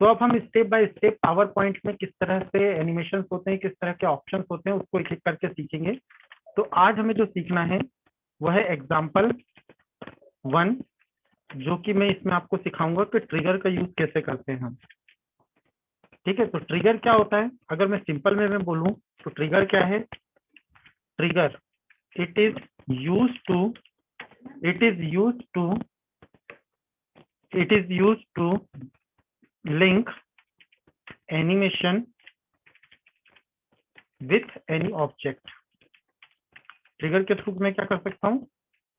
तो अब हम step by step power point में किस तरह से एनिमेशन होते हैं, किस तरह के ऑप्शंस होते हैं, उसको एक एक करके सीखेंगे। तो आज हमें जो सीखना है वह है एग्जाम्पल 1, जो कि मैं इसमें आपको सिखाऊंगा कि ट्रिगर का यूज कैसे करते हैं हम। ठीक है, तो ट्रिगर क्या होता है, अगर मैं सिंपल में मैं बोलूं तो ट्रिगर क्या है। Trigger it is use to it is use to it is use to link animation with any object. Trigger के थ्रू मैं क्या कर सकता हूँ,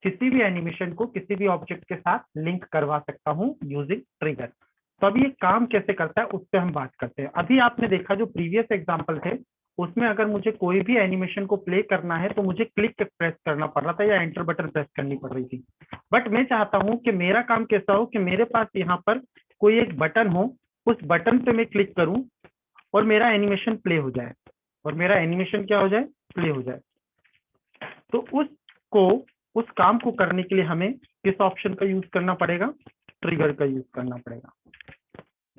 किसी भी एनिमेशन को किसी भी ऑब्जेक्ट के साथ लिंक करवा सकता हूँ यूजिंग ट्रिगर। तो अभी ये काम कैसे करता है उस पर हम बात करते हैं। अभी आपने देखा जो प्रीवियस एग्जांपल थे उसमें अगर मुझे कोई भी एनिमेशन को प्ले करना है तो मुझे क्लिक प्रेस करना पड़ रहा था या एंटर बटन प्रेस करनी पड़ रही थी। बट मैं चाहता हूं कि मेरा काम कैसा हो कि मेरे पास यहाँ पर कोई एक बटन हो, उस बटन पे मैं क्लिक करूं और मेरा एनिमेशन प्ले हो जाए, और मेरा एनिमेशन क्या हो जाए, प्ले हो जाए। तो उस काम को करने के लिए हमें किस ऑप्शन का यूज करना पड़ेगा, ट्रिगर का यूज करना पड़ेगा।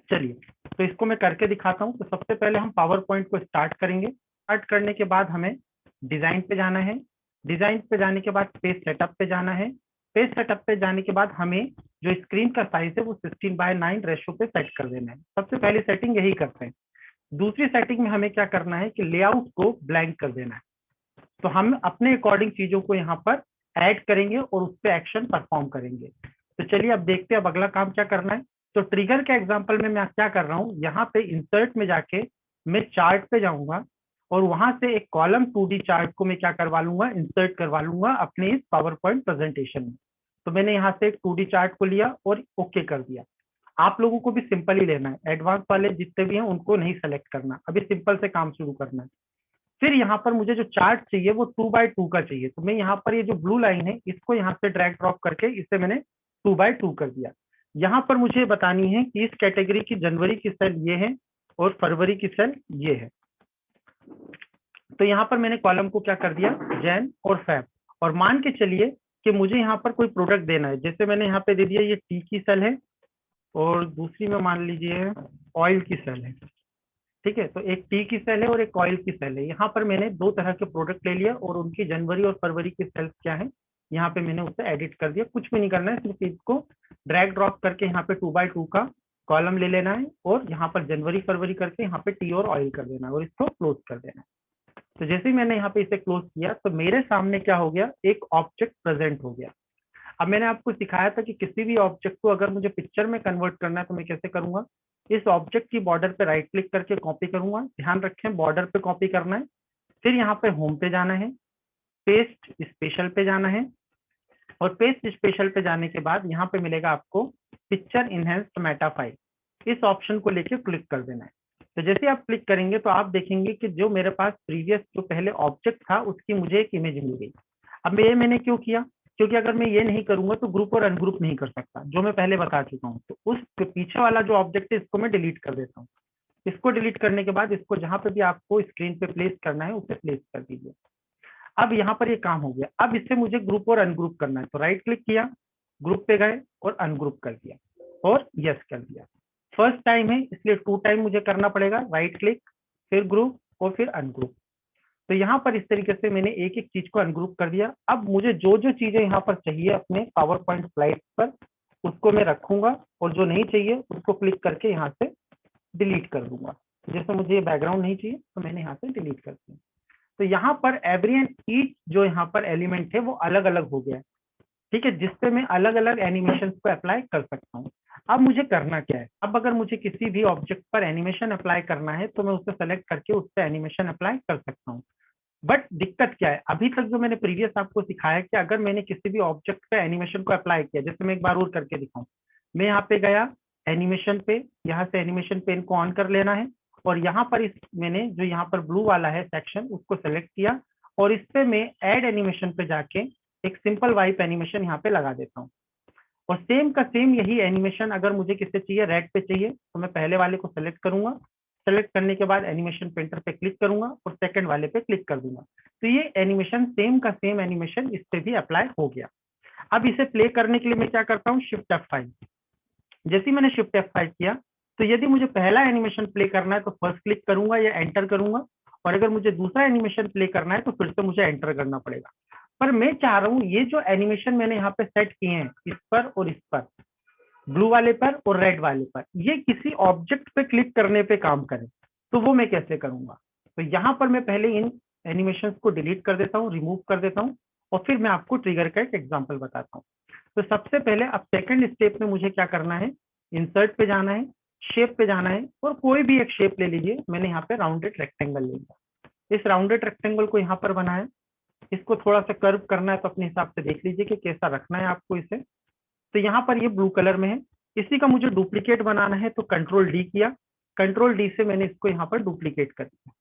चलिए, तो इसको मैं करके दिखाता हूं। तो सबसे पहले हम पावर पॉइंट को स्टार्ट करेंगे। स्टार्ट करने के बाद हमें डिजाइन पे जाना है। डिजाइन पे जाने के बाद पेज सेटअप पे जाना है। पेज सेटअप पे जाने के बाद हमें जो स्क्रीन का साइज है वो 16:9 रेशो पे सेट कर देना है। सबसे पहली सेटिंग यही करते हैं। दूसरी सेटिंग में हमें क्या करना है कि लेआउट को ब्लैंक कर देना है। तो हम अपने अकॉर्डिंग चीजों को यहाँ पर ऐड करेंगे और उस पर एक्शन परफॉर्म करेंगे। तो चलिए अब देखते हैं अब अगला काम क्या करना है। तो ट्रिगर के एग्जांपल में मैं क्या कर रहा हूँ, यहाँ पे इंसर्ट में जाके मैं चार्ट पे जाऊंगा और वहां से एक कॉलम 2D चार्ट को मैं क्या करवा लूंगा, इंसर्ट करवा लूंगा अपने इस पावर पॉइंट प्रेजेंटेशन में। तो मैंने यहाँ से एक 2D चार्ट को लिया और ओके कर दिया। आप लोगों को भी सिंपल ही लेना है, एडवांस वाले जितने भी हैं उनको नहीं सेलेक्ट करना, अभी सिंपल से काम शुरू करना है। फिर यहाँ पर मुझे जो चार्ट चाहिए वो 2x2 का चाहिए। तो मैं यहाँ पर ये जो ब्लू लाइन है इसको यहाँ से ड्रैग ड्रॉप करके इसे मैंने 2x2 कर दिया। यहाँ पर मुझे बतानी है कि इस कैटेगरी की जनवरी की सेल ये है और फरवरी की सेल ये है। तो यहाँ पर मैंने कॉलम को क्या कर दिया, जैन और फैब। और मान के चलिए कि मुझे यहाँ पर कोई प्रोडक्ट देना है, जैसे मैंने यहाँ पे दे दिया ये टी की सेल है और दूसरी में मान लीजिए ऑयल की सेल है। ठीक है, तो एक टी की सेल है और एक ऑयल की सेल है। यहाँ पर मैंने दो तरह के प्रोडक्ट ले लिया और उनकी जनवरी और फरवरी की सेल्स क्या है यहाँ पे मैंने उसे एडिट कर दिया। कुछ भी नहीं करना है, सिर्फ इसको ड्रैग ड्रॉप करके यहाँ पे 2x2 का कॉलम ले लेना है और यहाँ पर जनवरी फरवरी करके यहाँ पे टी और ऑयल कर देना है और इसको क्लोज कर देना है। तो जैसे ही मैंने यहाँ पे इसे क्लोज किया तो मेरे सामने क्या हो गया, एक ऑब्जेक्ट प्रेजेंट हो गया। अब मैंने आपको सिखाया था कि किसी भी ऑब्जेक्ट को अगर मुझे पिक्चर में कन्वर्ट करना है तो मैं कैसे करूंगा, इस ऑब्जेक्ट की बॉर्डर पे राइट क्लिक करके कॉपी करूंगा। ध्यान रखें बॉर्डर पे कॉपी करना है। फिर यहाँ पे होम पे जाना है, पेस्ट स्पेशल पे जाना है और पेस्ट स्पेशल पे जाने के बाद यहाँ पे मिलेगा आपको पिक्चर इनहेंस्ड मेटा फाइल, इस ऑप्शन को लेके क्लिक कर देना है। तो जैसे आप क्लिक करेंगे तो आप देखेंगे कि जो मेरे पास प्रीवियस जो पहले ऑब्जेक्ट था उसकी मुझे एक इमेज मिल गई। अब ये मैंने क्यों किया, क्योंकि अगर मैं ये नहीं करूंगा तो ग्रुप और अनग्रुप नहीं कर सकता, जो मैं पहले बता चुका हूँ। तो उस पीछे वाला जो ऑब्जेक्ट है इसको मैं डिलीट कर देता हूँ। इसको डिलीट करने के बाद इसको जहां पे भी आपको स्क्रीन पे प्लेस करना है उसे प्लेस कर दीजिए। अब यहाँ पर ये काम हो गया। अब इससे मुझे ग्रुप और अनग्रुप करना है, तो राइट क्लिक किया, ग्रुप पे गए और अनग्रुप कर दिया और यस कर दिया। फर्स्ट टाइम है इसलिए 2 टाइम मुझे करना पड़ेगा, राइट क्लिक फिर ग्रुप और फिर अनग्रुप। तो यहाँ पर इस तरीके से मैंने एक एक चीज को अनग्रुप कर दिया। अब मुझे जो जो चीजें यहाँ पर चाहिए अपने पावर पॉइंट स्लाइड पर उसको मैं रखूंगा और जो नहीं चाहिए उसको क्लिक करके यहाँ से डिलीट कर दूंगा। जैसे मुझे ये बैकग्राउंड नहीं चाहिए तो मैंने यहाँ से डिलीट कर दिया। तो यहाँ पर एवरी एंड ईच जो यहाँ पर एलिमेंट है वो अलग अलग हो गया है। ठीक है, जिसपे मैं अलग अलग एनिमेशन को अप्लाई कर सकता हूँ। अब मुझे करना क्या है, अब अगर मुझे किसी भी ऑब्जेक्ट पर एनिमेशन अप्लाई करना है तो मैं उसे सेलेक्ट करके उस पर एनिमेशन अप्लाई कर सकता हूँ। बट दिक्कत क्या है, अभी तक जो मैंने प्रीवियस आपको सिखाया कि अगर मैंने किसी भी ऑब्जेक्ट पे एनिमेशन को अप्लाई किया, जैसे मैं एक बार और करके दिखाऊं, मैं यहाँ पे गया एनिमेशन पे, यहाँ से एनिमेशन पेन को ऑन कर लेना है और यहाँ पर इस मैंने जो यहाँ पर ब्लू वाला है सेक्शन उसको सेलेक्ट किया और इस पे मैं एड एनिमेशन पे जाके एक सिंपल वाइप एनिमेशन यहाँ पे लगा देता हूँ। और सेम का सेम यही एनिमेशन अगर मुझे किससे चाहिए, रेड पे चाहिए, तो मैं पहले वाले को सेलेक्ट करूंगा। सेलेक्ट करने के बाद एनिमेशन पेंटर पे क्लिक करूंगा और सेकंड वाले पे क्लिक कर दूंगा। तो ये एनिमेशन सेम का सेम एनिमेशन इस पे भी अप्लाई हो गया। अब इसे प्ले करने के लिए मैं क्या करता हूँ, शिफ्ट F5। जैसे मैंने शिफ्ट F5 किया तो यदि मुझे पहला एनिमेशन प्ले करना है तो फर्स्ट क्लिक करूंगा या एंटर करूंगा, और अगर मुझे दूसरा एनिमेशन प्ले करना है तो फिर से मुझे एंटर करना पड़ेगा। पर मैं चाह रहा हूँ ये जो एनिमेशन मैंने यहाँ पे सेट किए हैं, इस पर और इस पर, ब्लू वाले पर और रेड वाले पर, ये किसी ऑब्जेक्ट पे क्लिक करने पे काम करें, तो वो मैं कैसे करूंगा? तो यहाँ पर मैं पहले इन एनिमेशंस को डिलीट कर देता हूँ, रिमूव कर देता हूँ, और फिर मैं आपको ट्रिगर का एक एग्जांपल बताता हूँ। तो सबसे पहले अब सेकंड स्टेप में मुझे क्या करना है, इंसर्ट पे जाना है, शेप पे जाना है, और कोई भी एक शेप ले लीजिए। मैंने यहाँ पे राउंडेड रेक्टेंगल ले लिया। इस राउंडेड रेक्टेंगल को यहाँ पर बनाया, इसको थोड़ा सा कर्व करना है तो अपने हिसाब से देख लीजिए कि कैसा रखना है आपको इसे। तो यहाँ पर ये ब्लू कलर में है, इसी का मुझे डुप्लीकेट बनाना है, तो कंट्रोल डी किया, कंट्रोल डी से मैंने इसको यहाँ पर डुप्लीकेट कर दिया।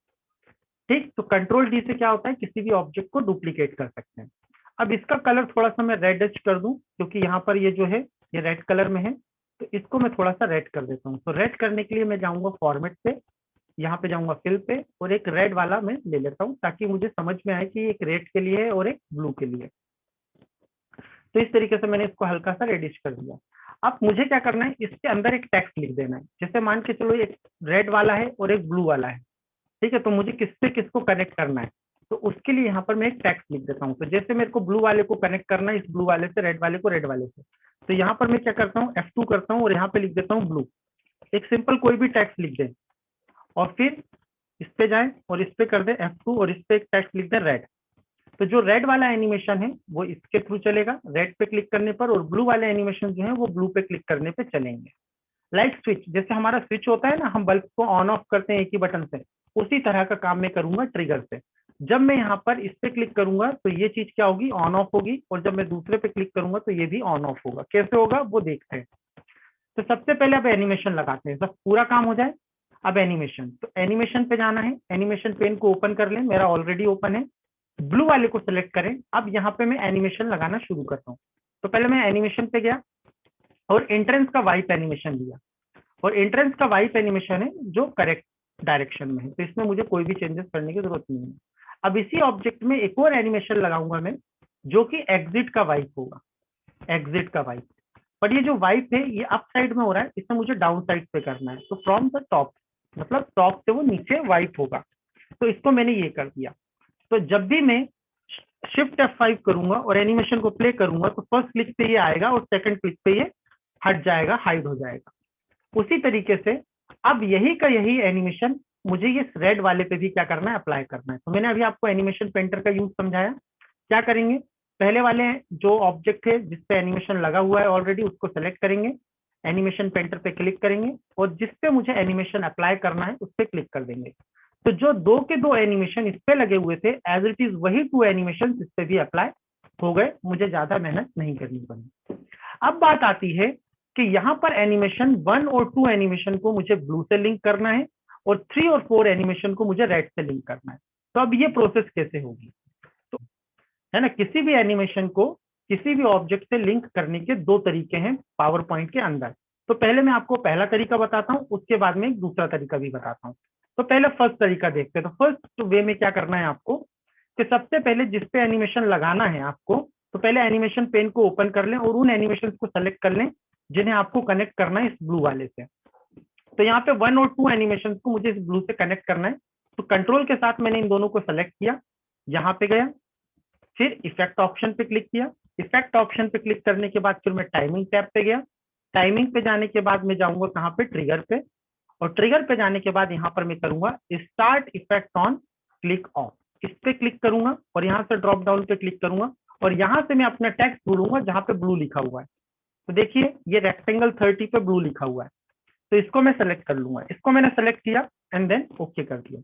ठीक, तो कंट्रोल डी से क्या होता है, किसी भी ऑब्जेक्ट को डुप्लीकेट कर सकते हैं। अब इसका कलर थोड़ा सा मैं रेडिश कर दूं, क्योंकि यहाँ पर ये जो है ये रेड कलर में है, तो इसको मैं थोड़ा सा रेड कर देता हूँ। तो रेड करने के लिए मैं जाऊंगा फॉर्मेट पे, यहाँ पे जाऊंगा फिल पे, और एक रेड वाला मैं ले लेता हूँ, ताकि मुझे समझ में आए कि एक रेड के लिए है और एक ब्लू के लिए। तो इस तरीके से मैंने इसको हल्का सा रेडिश कर दिया। अब मुझे क्या करना है, इसके अंदर एक टेक्स्ट लिख देना है। जैसे मान के चलो एक रेड वाला है और एक ब्लू वाला है, ठीक है, तो मुझे किससे किसको कनेक्ट करना है, तो उसके लिए यहाँ पर मैं एक टेक्स्ट लिख देता हूँ। तो जैसे मेरे को ब्लू वाले को कनेक्ट करना है इस ब्लू वाले से, रेड वाले को रेड वाले से, तो यहाँ पर मैं क्या करता हूँ, F2 करता हूँ और यहाँ पे लिख देता हूँ ब्लू। एक सिंपल कोई भी टेक्स्ट लिख दें, और फिर इस पे जाए और इस पे कर दे F2, और इस पे एक टेक्स्ट लिख दे रेड। तो जो रेड वाला एनिमेशन है वो इसके थ्रू चलेगा रेड पे क्लिक करने पर, और ब्लू वाले एनिमेशन जो है वो ब्लू पे क्लिक करने पे चलेंगे। लाइट स्विच, जैसे हमारा स्विच होता है ना, हम बल्ब को ऑन ऑफ करते हैं एक ही बटन से, उसी तरह का काम मैं करूंगा ट्रिगर से। जब मैं यहाँ पर इस पे क्लिक करूंगा तो ये चीज क्या होगी, ऑन ऑफ होगी, और जब मैं दूसरे पे क्लिक करूंगा तो ये भी ऑन ऑफ होगा। कैसे होगा वो देखते हैं। तो सबसे पहले अब एनिमेशन लगाते हैं, जब पूरा काम हो जाए। अब एनिमेशन, तो एनिमेशन पे जाना है, एनिमेशन पेन को ओपन कर लें, मेरा ऑलरेडी ओपन है। ब्लू वाले को सिलेक्ट करें। अब यहाँ पे मैं एनिमेशन लगाना शुरू करता हूँ। तो पहले मैं एनिमेशन पे गया और एंट्रेंस का वाइप एनिमेशन लिया, और एंट्रेंस का वाइप एनिमेशन है जो करेक्ट डायरेक्शन में है, तो इसमें मुझे कोई भी चेंजेस करने की जरूरत नहीं है। अब इसी ऑब्जेक्ट में एक और एनिमेशन लगाऊंगा मैं, जो कि एग्जिट का वाइप होगा, एग्जिट का वाइप। पर ये जो वाइप है ये अप साइड में हो रहा है, इसे मुझे डाउन साइड पे करना है। तो फ्रॉम द टॉप, मतलब टॉप से वो नीचे वाइप होगा। तो इसको मैंने ये कर दिया। तो जब भी मैं शिफ्ट F5 करूंगा और एनिमेशन को प्ले करूंगा तो फर्स्ट क्लिक पे ये आएगा और सेकंड क्लिक पे ये हट जाएगा, हाइड हो जाएगा। उसी तरीके से अब यही का यही एनिमेशन मुझे ये रेड वाले पे भी क्या करना है, अप्लाई करना है। तो मैंने अभी आपको एनिमेशन पेंटर का यूज समझाया। क्या करेंगे, पहले वाले जो ऑब्जेक्ट है जिसपे एनिमेशन लगा हुआ है ऑलरेडी, उसको सेलेक्ट करेंगे, एनिमेशन पेंटर पे क्लिक करेंगे, और जिसपे मुझे एनिमेशन अप्लाई करना है उस पर क्लिक कर देंगे। तो जो दो के दो एनिमेशन इस पे लगे हुए थे, एज इट इज वही 2 एनिमेशन इस पे भी अप्लाई हो गए, मुझे ज्यादा मेहनत नहीं करनी पड़ी। अब बात आती है कि यहाँ पर एनिमेशन 1 और 2 एनिमेशन को मुझे ब्लू से लिंक करना है, और 3 और 4 एनिमेशन को मुझे रेड से लिंक करना है। तो अब ये प्रोसेस कैसे होगी, तो है ना, किसी भी एनिमेशन को किसी भी ऑब्जेक्ट से लिंक करने के 2 तरीके हैं पावर पॉइंट के अंदर। तो पहले मैं आपको पहला तरीका बताता हूँ, उसके बाद में एक दूसरा तरीका भी बताता हूँ। तो पहले फर्स्ट तरीका देखते हैं। तो फर्स्ट वे में क्या करना है आपको, कि सबसे पहले जिसपे एनिमेशन लगाना है आपको, तो पहले एनिमेशन पेन को ओपन कर लें और उन एनिमेशन को सेलेक्ट कर लें जिन्हें आपको कनेक्ट करना है इस ब्लू वाले से। तो यहाँ पे 1 और 2 एनिमेशन को मुझे इस ब्लू से कनेक्ट करना है। तो कंट्रोल के साथ मैंने इन दोनों को सेलेक्ट किया, यहाँ पे गया, फिर इफेक्ट ऑप्शन पे क्लिक किया। इफेक्ट ऑप्शन पे क्लिक करने के बाद फिर मैं टाइमिंग टैब पे गया। टाइमिंग पे जाने के बाद मैं जाऊंगा कहाँ पे, ट्रिगर पे, और ट्रिगर पे जाने के बाद यहाँ पर मैं करूंगा start effect on click of. इस पे क्लिक करूंगा और यहाँ से ड्रॉप डाउन पे क्लिक करूंगा, और यहाँ से मैं अपना टेक्स्ट ढूंढूंगा जहाँ पे ब्लू लिखा हुआ है। तो देखिए ये रेक्टेंगल 30 पे ब्लू लिखा हुआ है, तो इसको मैं सेलेक्ट कर लूंगा। इसको मैंने सेलेक्ट किया एंड देन ओके कर दिया,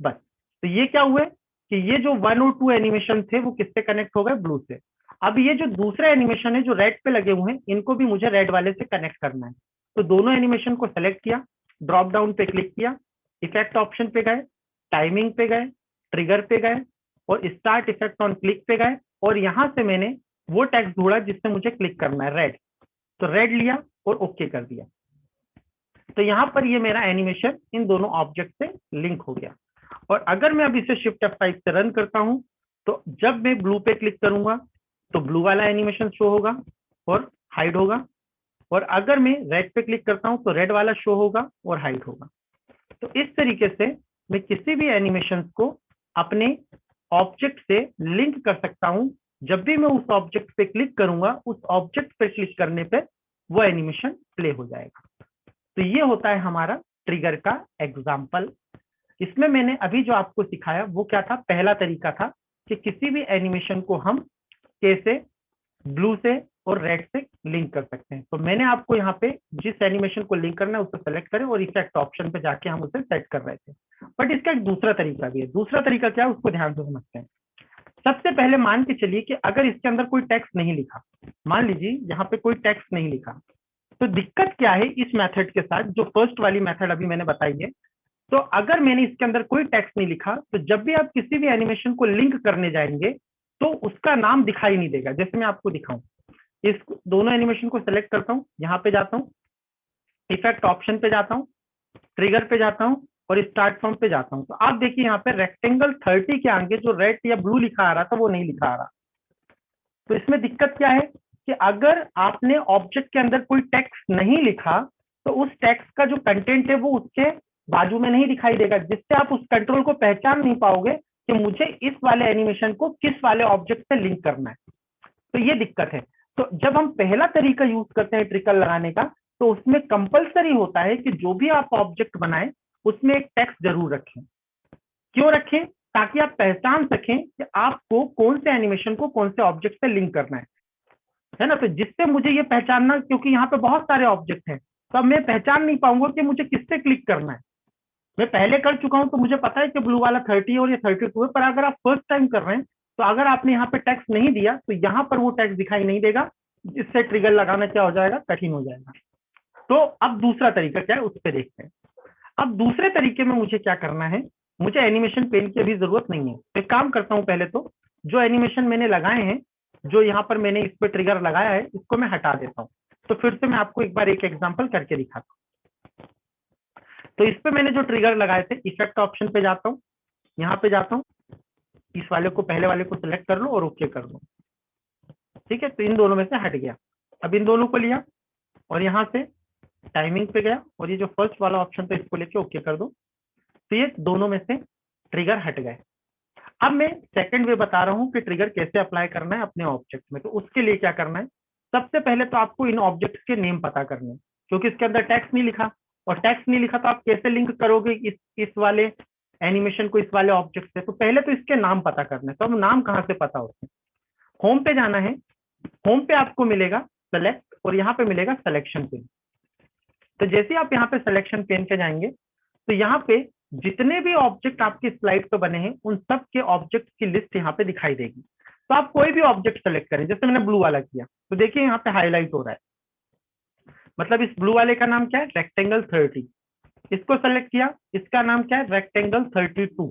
बस। तो ये क्या हुआ कि ये जो 1 और 2 एनिमेशन थे वो किससे कनेक्ट हो गए, ब्लू से। अब ये जो दूसरा एनिमेशन है जो रेड पे लगे हुए हैं, इनको भी मुझे रेड वाले से कनेक्ट करना है। तो दोनों एनिमेशन को सेलेक्ट किया, ड्रॉप डाउन पे क्लिक किया, इफेक्ट ऑप्शन पे गए, टाइमिंग पे गए, ट्रिगर पे गए, और स्टार्ट इफेक्ट ऑन क्लिक पे गए, और यहां से मैंने वो टेक्स्ट ढूंढा जिससे मुझे क्लिक करना है, रेड। तो रेड लिया और ओके कर दिया। तो यहाँ पर ये मेरा एनिमेशन इन दोनों ऑब्जेक्ट से लिंक हो गया। और अगर मैं अब इसे शिफ्ट F5 से रन करता हूं, तो जब मैं ब्लू पे क्लिक करूंगा तो ब्लू वाला एनिमेशन शो होगा और हाइड होगा, और अगर मैं रेड पे क्लिक करता हूं तो रेड वाला शो होगा और हाइड होगा। तो इस तरीके से मैं किसी भी एनिमेशन को अपने ऑब्जेक्ट से लिंक कर सकता हूं। जब भी मैं उस ऑब्जेक्ट पे क्लिक करूंगा, उस ऑब्जेक्ट पे क्लिक करने पे वो एनिमेशन प्ले हो जाएगा। तो ये होता है हमारा ट्रिगर का एग्जाम्पल। इसमें मैंने अभी जो आपको सिखाया वो क्या था, पहला तरीका था कि किसी भी एनिमेशन को हम कैसे ब्लू से और रेड से लिंक कर सकते हैं। तो मैंने आपको यहाँ पे जिस एनिमेशन को लिंक करना है उसको सेलेक्ट करें और इफेक्ट ऑप्शन पे जाके हम उसे सेट कर रहे थे। बट इसका एक दूसरा तरीका भी है। दूसरा तरीका क्या है उसको ध्यान से समझते हैं। सबसे पहले मान के चलिए कि अगर इसके अंदर कोई टेक्स्ट नहीं लिखा, मान लीजिए यहाँ पे कोई टेक्स्ट नहीं लिखा, तो दिक्कत क्या है इस मेथड के साथ, जो फर्स्ट वाली मेथड अभी मैंने बताई है। तो अगर मैंने इसके अंदर कोई टेक्स्ट नहीं लिखा तो जब भी आप किसी भी एनिमेशन को लिंक करने जाएंगे तो उसका नाम दिखाई नहीं देगा। जैसे मैं आपको दिखाऊं, इस दोनों एनिमेशन को सेलेक्ट करता हूं, यहाँ पे जाता हूं, इफेक्ट ऑप्शन पे जाता हूं, ट्रिगर पे जाता हूं और स्टार्ट फ्रॉम पे जाता हूं। तो आप देखिए यहाँ पे रेक्टेंगल 30 के आगे जो रेड या ब्लू लिखा आ रहा था वो नहीं लिखा आ रहा। तो इसमें दिक्कत क्या है कि अगर आपने ऑब्जेक्ट के अंदर कोई टेक्स्ट नहीं लिखा तो उस टेक्स्ट का जो कंटेंट है वो उसके बाजू में नहीं दिखाई देगा, जिससे आप उस कंट्रोल को पहचान नहीं पाओगे कि मुझे इस वाले एनिमेशन को किस वाले ऑब्जेक्ट से लिंक करना है। तो ये दिक्कत है। तो जब हम पहला तरीका यूज करते हैं ट्रिकर लगाने का, तो उसमें कंपलसरी होता है कि जो भी आप ऑब्जेक्ट बनाएं उसमें एक टेक्स्ट जरूर रखें। क्यों रखें? ताकि आप पहचान सकें कि आपको कौन से एनिमेशन को कौन से ऑब्जेक्ट से लिंक करना है ना। तो जिससे मुझे ये पहचानना, क्योंकि यहाँ पे बहुत सारे ऑब्जेक्ट हैं, तो अब मैं पहचान नहीं पाऊंगा कि मुझे किससे क्लिक करना है। मैं पहले कर चुका हूं तो मुझे पता है कि ब्लू वाला 30 है और ये 32 है। पर अगर आप फर्स्ट टाइम कर रहे हैं तो अगर आपने यहाँ पे टेक्स्ट नहीं दिया तो यहाँ पर वो टेक्स्ट दिखाई नहीं देगा, जिससे ट्रिगर लगाना क्या हो जाएगा, कठिन हो जाएगा। तो अब दूसरा तरीका क्या है उस पर देखते हैं। अब दूसरे तरीके में मुझे क्या करना है, मुझे एनिमेशन पेन की अभी जरूरत नहीं है। एक काम करता हूं, पहले तो जो एनिमेशन मैंने लगाए हैं, जो यहाँ पर मैंने इस पर ट्रिगर लगाया है, इसको मैं हटा देता हूँ। तो फिर से मैं आपको एक बार एक एग्जांपल करके दिखाता हूँ। तो इस पे मैंने जो ट्रिगर लगाए थे, इफेक्ट ऑप्शन पे जाता हूँ, यहाँ पे जाता हूँ, इस वाले को, पहले वाले को सिलेक्ट कर लो और ओके कर दो। ठीक है, तो इन दोनों में से हट गया। अब इन दोनों को लिया और यहाँ से टाइमिंग पे गया और ये जो फर्स्ट वाला ऑप्शन था इसको लेके ओके कर दो। तो ये दोनों में से ट्रिगर हट गए। अब मैं सेकंड वे बता रहा हूँ कि ट्रिगर कैसे अप्लाई करना है अपने ऑब्जेक्ट में। तो उसके लिए क्या करना है, सबसे पहले तो आपको इन ऑब्जेक्ट्स के नेम पता करने हैं, क्योंकि इसके अंदर टेक्स्ट नहीं लिखा, और टेक्स्ट नहीं लिखा तो आप कैसे लिंक करोगे इस वाले एनिमेशन को इस वाले ऑब्जेक्ट से। तो पहले तो इसके नाम पता करना है। तो अब नाम कहाँ से पता होते हैं, होम पे जाना है, होम पे आपको मिलेगा सेलेक्ट और यहाँ पे मिलेगा सिलेक्शन पेन। तो जैसे आप यहाँ पे सिलेक्शन पेन पे जाएंगे तो यहाँ पे जितने भी ऑब्जेक्ट आपके स्लाइड पे बने हैं उन सब के ऑब्जेक्ट की लिस्ट यहाँ पे दिखाई देगी। तो आप कोई भी ऑब्जेक्ट सेलेक्ट करें, जैसे मैंने ब्लू वाला किया तो देखिए यहाँ पे हाईलाइट हो रहा है, मतलब इस ब्लू वाले का नाम क्या है, रेक्टेंगल 30। इसको सेलेक्ट किया, इसका नाम क्या है, रेक्टेंगल 32।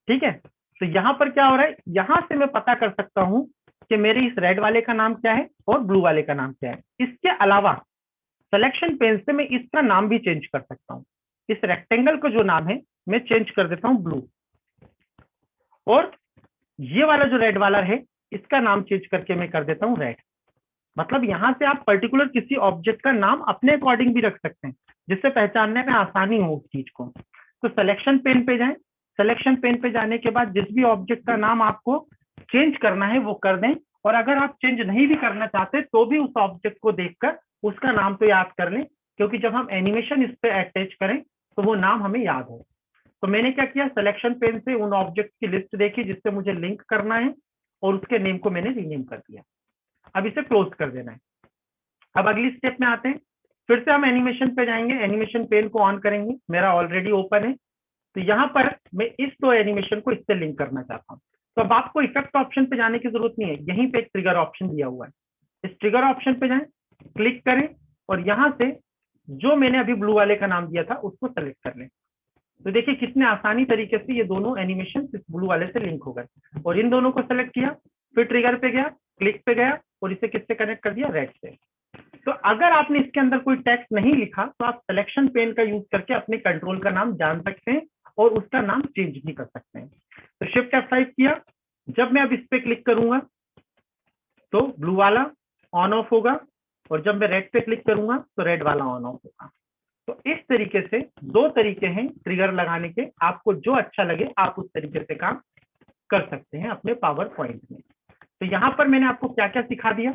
ठीक है, तो यहाँ पर क्या हो रहा है, यहाँ से मैं पता कर सकता हूँ कि मेरे इस रेड वाले का नाम क्या है और ब्लू वाले का नाम क्या है। इसके अलावा सिलेक्शन पेन से मैं इसका नाम भी चेंज कर सकता हूँ। इस रेक्टेंगल का जो नाम है मैं चेंज कर देता हूँ ब्लू, और ये वाला जो रेड वाला है इसका नाम चेंज करके मैं कर देता हूँ रेड। मतलब यहाँ से आप पर्टिकुलर किसी ऑब्जेक्ट का नाम अपने अकॉर्डिंग भी रख सकते हैं, जिससे पहचानने में आसानी हो उस चीज को। तो सिलेक्शन पेन पे जाएं, सिलेक्शन पेन पे जाने के बाद जिस भी ऑब्जेक्ट का नाम आपको चेंज करना है वो कर दें, और अगर आप चेंज नहीं भी करना चाहते तो भी उस ऑब्जेक्ट को देखकर उसका नाम तो याद कर लें, क्योंकि जब हम एनिमेशन इस पे अटैच करें तो वो नाम हमें याद हो। तो मैंने क्या किया, सिलेक्शन पेन से उन ऑब्जेक्ट की लिस्ट देखी जिससे मुझे लिंक करना है और उसके नेम को मैंने रीनेम कर दिया। अब इसे क्लोज कर देना है। अब अगली स्टेप में आते हैं, फिर से हम एनिमेशन पे जाएंगे, एनिमेशन पेन को ऑन करेंगे, मेरा ऑलरेडी ओपन है। तो यहाँ पर मैं इस दो एनिमेशन को इससे लिंक करना चाहता हूँ। तो अब आपको इफेक्ट ऑप्शन पे जाने की जरूरत नहीं है, यहीं पे एक ट्रिगर ऑप्शन दिया हुआ है। इस ट्रिगर ऑप्शन पे जाएं, क्लिक करें और यहाँ से जो मैंने अभी ब्लू वाले का नाम दिया था उसको सेलेक्ट कर लें। तो देखिए कितने आसानी तरीके से ये दोनों एनिमेशन इस ब्लू वाले से लिंक हो गए। और इन दोनों को सेलेक्ट किया, फिर ट्रिगर पे गया, क्लिक पे गया और इसे किससे कनेक्ट कर दिया, रेड से। तो अगर आपने इसके अंदर कोई टेक्स्ट नहीं लिखा तो आप सिलेक्शन पेन का यूज करके अपने कंट्रोल का नाम जान सकते हैं और उसका नाम चेंज भी कर सकते हैं। तो शिफ्ट F5 किया, जब मैं अब इस पे क्लिक करूंगा तो ब्लू वाला ऑन ऑफ होगा और जब मैं रेड पे क्लिक करूंगा तो रेड वाला ऑन ऑफ होगा। तो इस तरीके से दो तरीके हैं ट्रिगर लगाने के, आपको जो अच्छा लगे आप उस तरीके से काम कर सकते हैं अपने पावर पॉइंट में। तो यहाँ पर मैंने आपको क्या क्या सिखा दिया,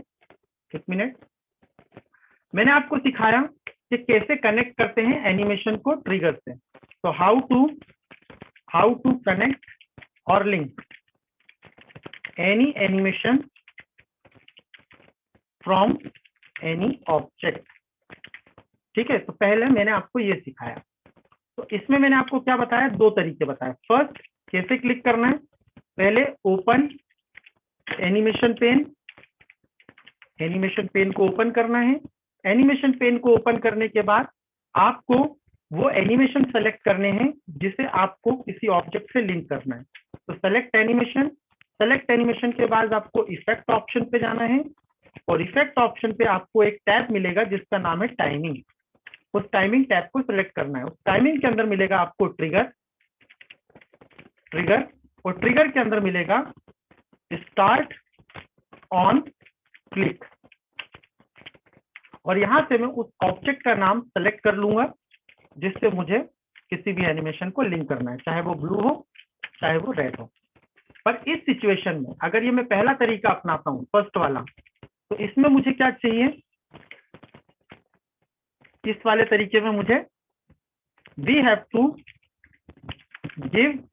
एक मिनट, मैंने आपको सिखाया कि कैसे कनेक्ट करते हैं एनिमेशन को ट्रिगर से। तो हाउ टू कनेक्ट और link any animation from any object. ठीक है, तो पहले मैंने आपको ये सिखाया। तो इसमें मैंने आपको क्या बताया, दो तरीके बताए। फर्स्ट, कैसे क्लिक करना है, पहले open animation pane, animation pane को ओपन करना है। एनिमेशन पेन को ओपन करने के बाद आपको वो एनिमेशन सेलेक्ट करने हैं जिसे आपको किसी ऑब्जेक्ट से लिंक करना है। तो सेलेक्ट एनिमेशन के बाद आपको इफेक्ट ऑप्शन पे जाना है, और इफेक्ट ऑप्शन पे आपको एक टैब मिलेगा जिसका नाम है टाइमिंग। उस टाइमिंग टैब को सिलेक्ट करना है। उस टाइमिंग के अंदर मिलेगा आपको ट्रिगर, और ट्रिगर के अंदर मिलेगा स्टार्ट ऑन क्लिक। और यहां से मैं उस ऑब्जेक्ट का नाम सेलेक्ट कर लूंगा जिससे मुझे किसी भी एनिमेशन को लिंक करना है, चाहे वो ब्लू हो चाहे वो रेड हो। पर इस सिचुएशन में अगर ये मैं पहला तरीका अपनाता हूं, फर्स्ट वाला, तो इसमें मुझे क्या चाहिए, इस वाले तरीके में मुझे we have to give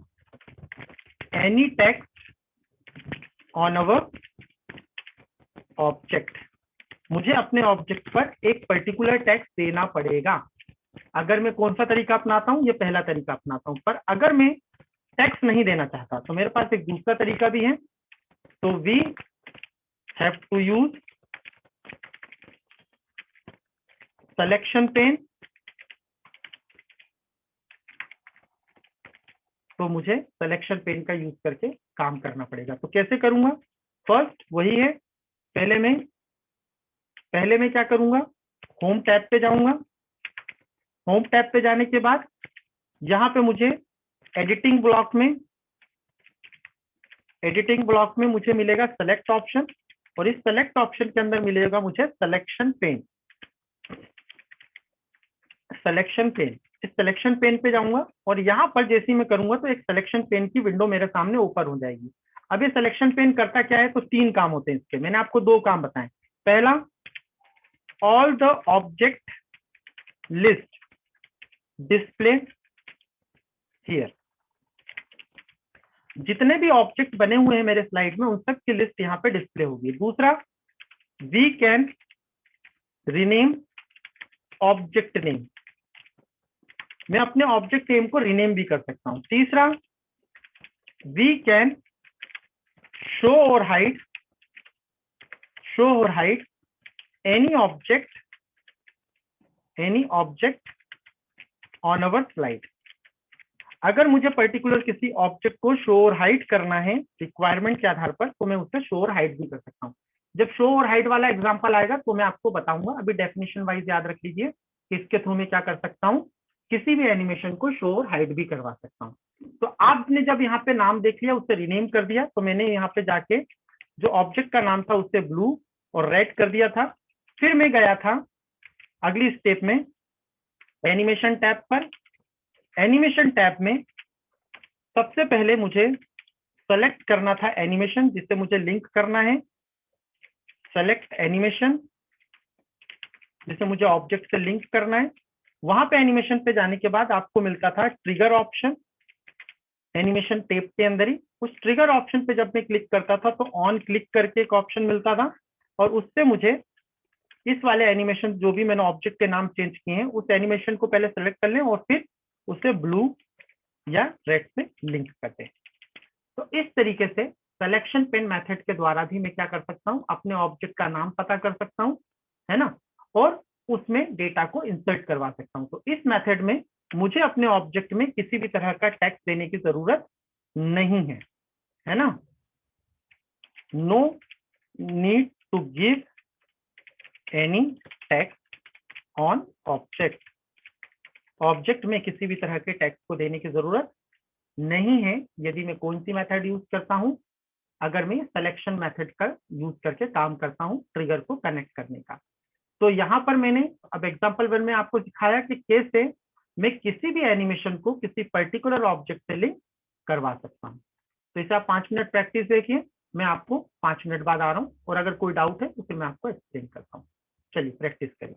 any text on our object. मुझे अपने ऑब्जेक्ट पर एक पर्टिकुलर टेक्स्ट देना पड़ेगा। अगर मैं कौन सा तरीका अपनाता हूं, ये पहला तरीका अपनाता हूं। पर अगर मैं टेक्स्ट नहीं देना चाहता तो मेरे पास एक दूसरा तरीका भी है। तो we have to use selection pane. तो मुझे सिलेक्शन पेन का यूज करके काम करना पड़ेगा। तो कैसे करूंगा, फर्स्ट वही है, पहले मैं क्या करूंगा, होम टैब पे जाऊंगा। होम टैब पे जाने के बाद यहाँ पे मुझे एडिटिंग ब्लॉक में मुझे मिलेगा सेलेक्ट ऑप्शन, और इस सेलेक्ट ऑप्शन के अंदर मिलेगा मुझे सिलेक्शन पेन। इस सिलेक्शन पेन पे जाऊंगा, और यहाँ पर जैसे ही मैं करूंगा तो एक सिलेक्शन पेन की विंडो मेरे सामने ओपन हो जाएगी। अब ये सिलेक्शन पेन करता क्या है, तो तीन काम होते हैं इसके, मैंने आपको दो काम बताए। पहला, all the object list display here. जितने भी ऑब्जेक्ट बने हुए हैं मेरे स्लाइड में उन सब की लिस्ट यहाँ पे डिस्प्ले होगी। दूसरा, we can rename object name, मैं अपने ऑब्जेक्ट नेम को रीनेम भी कर सकता हूं। तीसरा, वी कैन शो और hide any object on our slide. अगर मुझे पर्टिकुलर किसी ऑब्जेक्ट को शो और हाइड करना है रिक्वायरमेंट के आधार पर, तो मैं उससे शो और हाइड भी कर सकता हूँ। जब शो और हाइड वाला एग्जांपल आएगा तो मैं आपको बताऊंगा। अभी डेफिनेशन वाइज याद रख लीजिए कि इसके थ्रू मैं क्या कर सकता हूँ, किसी भी एनिमेशन को शो और हाइड भी करवा सकता हूँ। तो आपने जब यहाँ पे नाम देख लिया, उसे रीनेम कर दिया, तो मैंने यहाँ पे जाके जो ऑब्जेक्ट का नाम था उससे ब्लू और रेड कर दिया था। फिर मैं गया था अगली स्टेप में एनिमेशन टैब पर। एनिमेशन टैब में सबसे पहले मुझे सेलेक्ट करना था एनिमेशन जिससे मुझे लिंक करना है। सेलेक्ट एनिमेशन जिसे मुझे ऑब्जेक्ट से लिंक करना है। वहां पे एनिमेशन पे जाने के बाद आपको मिलता था ट्रिगर ऑप्शन एनिमेशन टेप के अंदर ही। उस ट्रिगर ऑप्शन पे जब मैं क्लिक करता था तो ऑन क्लिक करके एक ऑप्शन मिलता था, और उससे मुझे इस वाले एनिमेशन जो भी मैंने ऑब्जेक्ट के नाम चेंज किए हैं उस एनिमेशन को पहले सेलेक्ट कर लें और फिर उसे ब्लू या रेड से लिंक कर दें। तो इस तरीके से सिलेक्शन पेन मेथड के द्वारा भी मैं क्या कर सकता हूं, अपने ऑब्जेक्ट का नाम पता कर सकता हूं, है ना, और उसमें डेटा को इंसर्ट करवा सकता हूं। तो इस मेथड में मुझे अपने ऑब्जेक्ट में किसी भी तरह का टेक्स्ट देने की जरूरत नहीं है ना। No need to give any text on object में किसी भी तरह के टेक्स्ट को देने की जरूरत नहीं है यदि मैं कौन सी मेथड यूज करता हूं, अगर मैं सिलेक्शन मेथड का यूज करके काम करता हूं ट्रिगर को कनेक्ट करने का। तो यहाँ पर मैंने अब एग्जाम्पल 1 में आपको सिखाया कि कैसे मैं किसी भी एनिमेशन को किसी पर्टिकुलर ऑब्जेक्ट से लिंक करवा सकता हूँ। तो इसे आप 5 मिनट प्रैक्टिस देखिए, मैं आपको 5 मिनट बाद आ रहा हूँ, और अगर कोई डाउट है तो फिर मैं आपको एक्सप्लेन करता हूँ। चलिए प्रैक्टिस करें।